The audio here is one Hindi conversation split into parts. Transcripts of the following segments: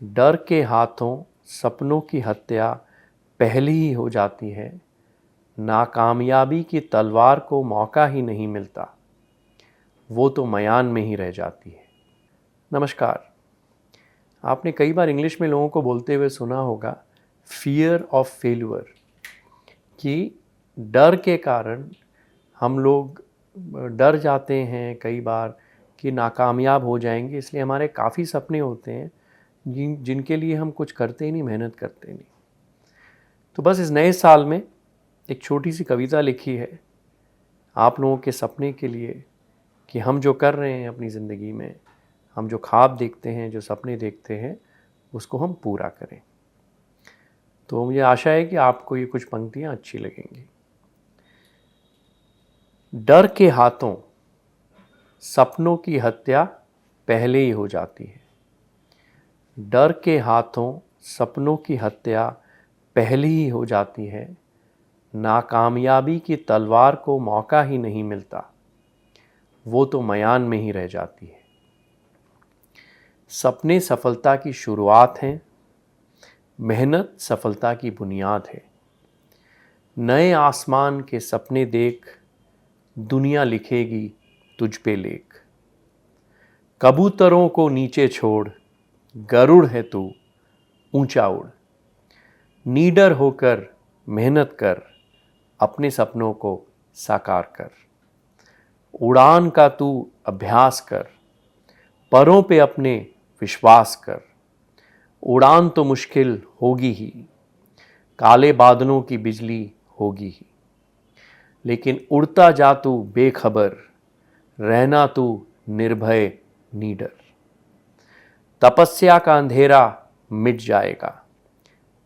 डर के हाथों सपनों की हत्या पहले ही हो जाती है। नाकामयाबी की तलवार को मौका ही नहीं मिलता, वो तो मयान में ही रह जाती है। नमस्कार। आपने कई बार इंग्लिश में लोगों को बोलते हुए सुना होगा फियर ऑफ फेल्यूर, कि डर के कारण हम लोग डर जाते हैं कई बार कि नाकामयाब हो जाएंगे, इसलिए हमारे काफ़ी सपने होते हैं जिनके लिए हम कुछ करते ही नहीं, मेहनत करते नहीं। तो बस इस नए साल में एक छोटी सी कविता लिखी है आप लोगों के सपने के लिए, कि हम जो कर रहे हैं अपनी ज़िंदगी में, हम जो ख्वाब देखते हैं, जो सपने देखते हैं, उसको हम पूरा करें। तो मुझे आशा है कि आपको ये कुछ पंक्तियाँ अच्छी लगेंगी। डर के हाथों सपनों की हत्या पहले ही हो जाती है। डर के हाथों सपनों की हत्या पहले ही हो जाती है। नाकामयाबी की तलवार को मौका ही नहीं मिलता, वो तो मयान में ही रह जाती है। सपने सफलता की शुरुआत हैं, मेहनत सफलता की बुनियाद है। नए आसमान के सपने देख, दुनिया लिखेगी तुझ पे लेख। कबूतरों को नीचे छोड़, गरुड़ है तू ऊंचा उड़। नीडर होकर मेहनत कर, अपने सपनों को साकार कर। उड़ान का तू अभ्यास कर, परों पे अपने विश्वास कर। उड़ान तो मुश्किल होगी ही, काले बादलों की बिजली होगी ही, लेकिन उड़ता जा तू बेखबर, रहना तू निर्भय नीडर। तपस्या का अंधेरा मिट जाएगा,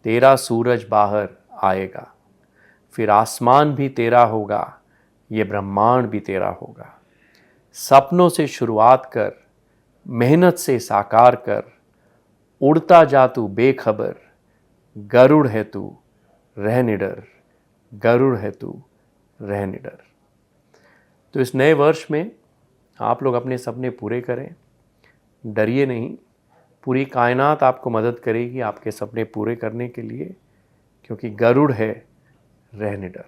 तेरा सूरज बाहर आएगा। फिर आसमान भी तेरा होगा, ये ब्रह्मांड भी तेरा होगा। सपनों से शुरुआत कर, मेहनत से साकार कर। उड़ता जा तू बेखबर, गरुड़ है तू रह निडर। गरुड़ है तू रह निडर। तो इस नए वर्ष में आप लोग अपने सपने पूरे करें, डरिए नहीं। पूरी कायनात आपको मदद करेगी आपके सपने पूरे करने के लिए, क्योंकि गरुड़ है रह निडर।